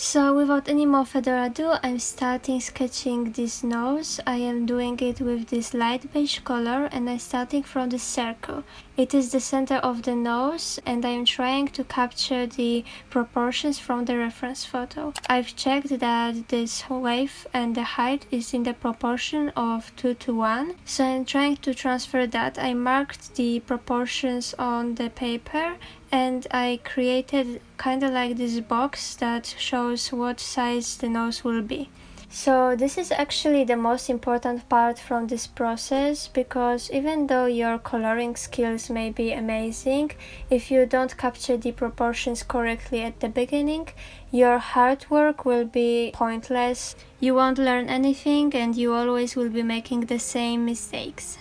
So without any more further ado, I'm starting sketching this nose. I am doing it with this light beige color and I'm starting from the circle. It is the center of the nose and I'm trying to capture the proportions from the reference photo. I've checked that this wave and the height is in the proportion of 2:1, so I'm trying to transfer that. I marked the proportions on the paper and I created kind of like this box that shows what size the nose will be. So this is actually the most important part from this process, because even though your coloring skills may be amazing, if you don't capture the proportions correctly at the beginning, your hard work will be pointless. You won't learn anything and you always will be making the same mistakes.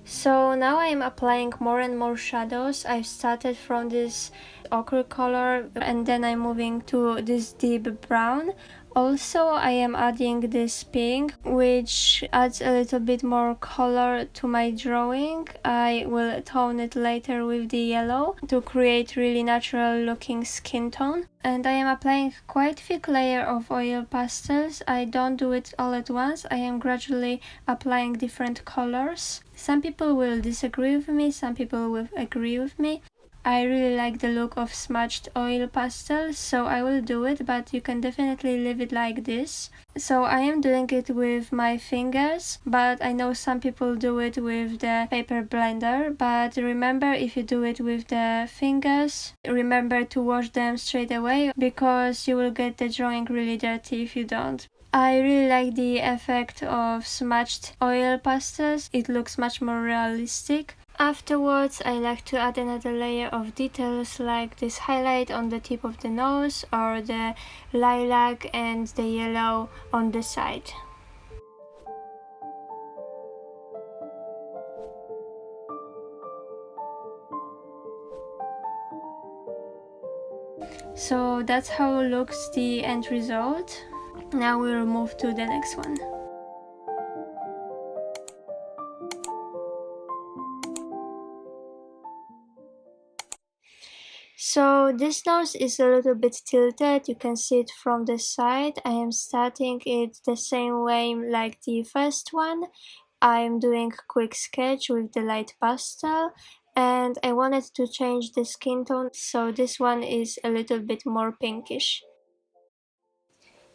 So now I'm applying more and more shadows. I've started from this ochre color and then I'm moving to this deep brown. Also, I am adding this pink, which adds a little bit more color to my drawing. I will tone it later with the yellow to create really natural looking skin tone. And I am applying quite thick layer of oil pastels. I don't do it all at once. I am gradually applying different colors. Some people will disagree with me, some people will agree with me. I really like the look of smudged oil pastels, so I will do it, but you can definitely leave it like this. So I am doing it with my fingers, but I know some people do it with the paper blender. But remember, if you do it with the fingers, remember to wash them straight away, because you will get the drawing really dirty if you don't. I really like the effect of smudged oil pastels. It looks much more realistic. Afterwards, I like to add another layer of details, like this highlight on the tip of the nose or the lilac and the yellow on the side. So that's how looks the end result. Now we'll move to the next one. So this nose is a little bit tilted, you can see it from the side. I am starting it the same way like the first one. I am doing a quick sketch with the light pastel and I wanted to change the skin tone, so this one is a little bit more pinkish.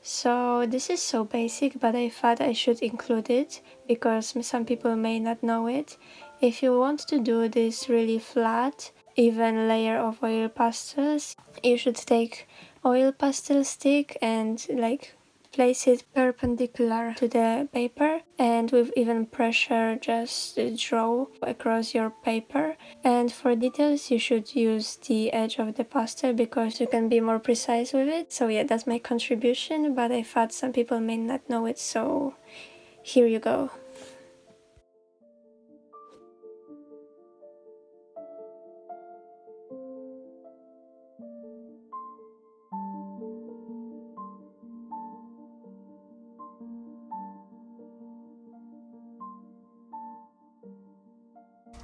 So this is so basic, but I thought I should include it because some people may not know it. If you want to do this really flat, even layer of oil pastels, you should take oil pastel stick and place it perpendicular to the paper, and with even pressure just draw across your paper. And for details you should use the edge of the pastel because you can be more precise with it. So yeah, that's my contribution, but I thought some people may not know it, so here you go.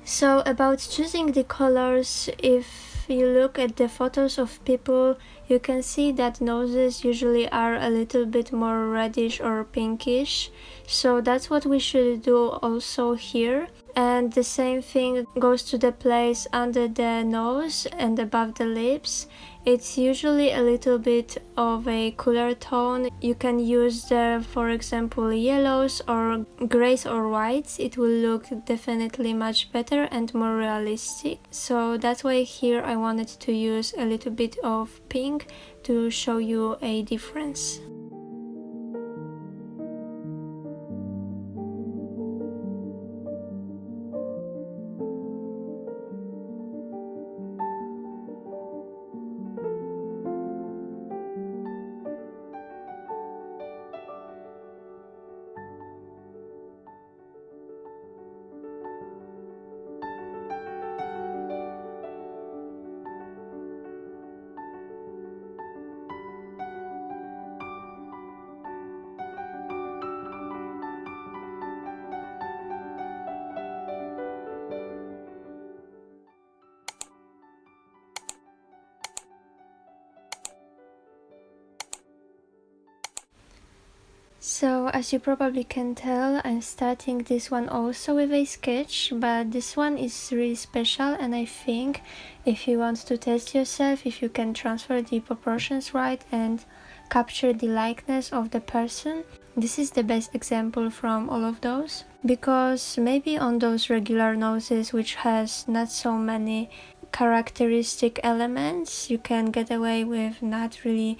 So about choosing the colors, if you look at the photos of people, you can see that noses usually are a little bit more reddish or pinkish. So that's what we should do also here. And the same thing goes to the place under the nose and above the lips. It's usually a little bit of a cooler tone. You can use the, for example, yellows or grays or whites. It will look definitely much better and more realistic. So that's why here I wanted to use a little bit of pink to show you a difference. So as you probably can tell, I'm starting this one also with a sketch, but this one is really special, and I think if you want to test yourself, if you can transfer the proportions right and capture the likeness of the person, this is the best example from all of those. Because maybe on those regular noses which has not so many characteristic elements, you can get away with not really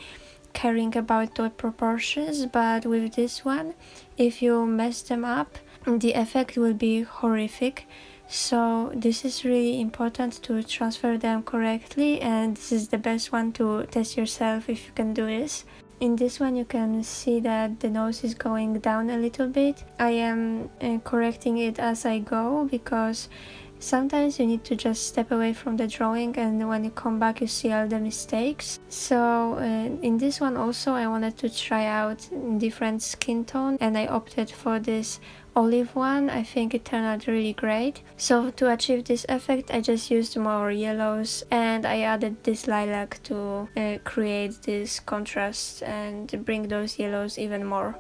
caring about the proportions, but with this one, if you mess them up, the effect will be horrific. So this is really important to transfer them correctly, and this is the best one to test yourself if you can do this. In this one you can see that the nose is going down a little bit. I am correcting it as I go, because sometimes you need to just step away from the drawing, and when you come back you see all the mistakes. So in this one also I wanted to try out different skin tone, and I opted for this olive one. I think it turned out really great. So to achieve this effect I just used more yellows, and I added this lilac to create this contrast and bring those yellows even more.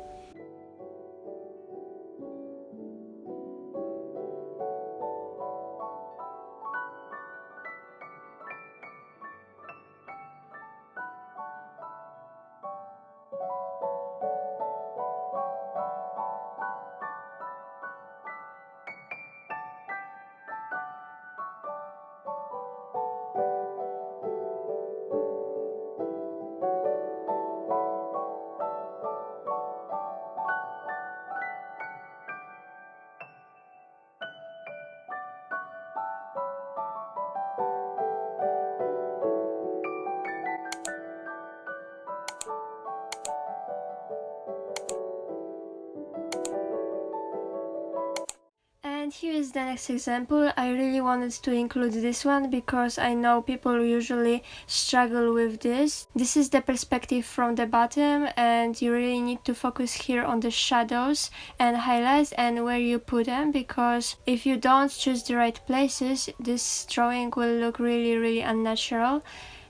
And here is the next example. I really wanted to include this one because I know people usually struggle with this. This is the perspective from the bottom, and you really need to focus here on the shadows and highlights and where you put them, because if you don't choose the right places, this drawing will look really unnatural.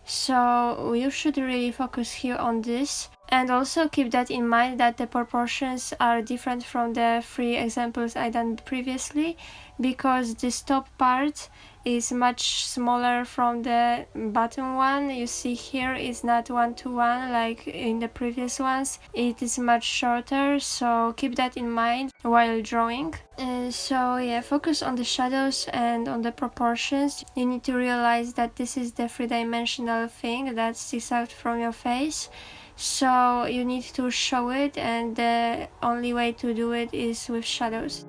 So you should really focus here on this. And also keep that in mind that the proportions are different from the 3 examples I done previously, because this top part is much smaller from the bottom one. You see here is not 1:1 like in the previous ones. It is much shorter, so keep that in mind while drawing. So yeah, focus on the shadows and on the proportions. You need to realize that this is the 3-dimensional thing that sticks out from your face. So you need to show it, and the only way to do it is with shadows.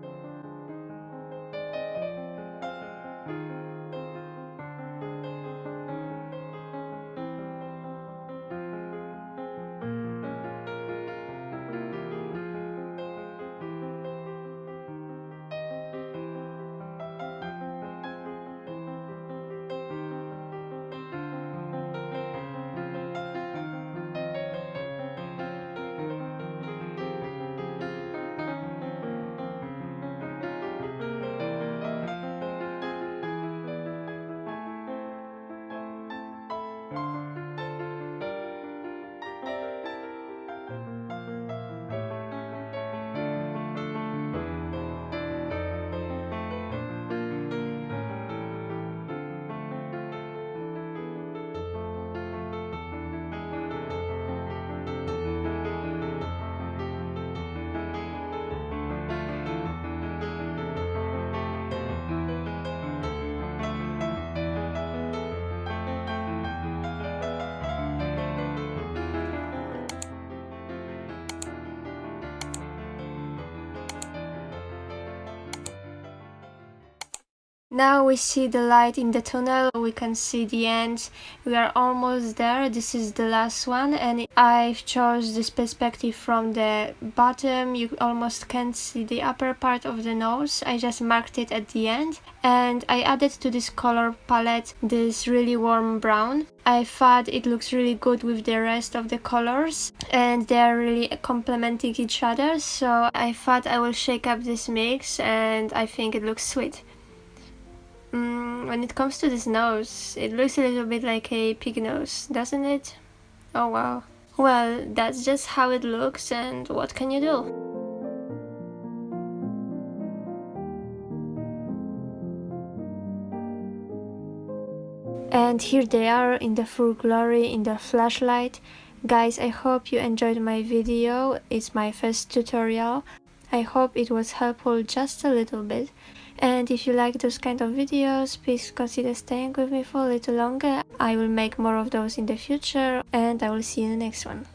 Now we see the light in the tunnel, we can see the end. We are almost there. This is the last one, and I've chose this perspective from the bottom. You almost can't see the upper part of the nose. I just marked it at the end, and I added to this color palette this really warm brown. I thought it looks really good with the rest of the colors, and they're really complementing each other, so I thought I will shake up this mix, and I think it looks sweet. When it comes to this nose, it looks a little bit like a pig nose, doesn't it? Oh wow. Well, that's just how it looks, and what can you do? And here they are in the full glory in the flashlight. Guys, I hope you enjoyed my video. It's my first tutorial. I hope it was helpful just a little bit. And if you like those kind of videos, please consider staying with me for a little longer. I will make more of those in the future, and I will see you in the next one.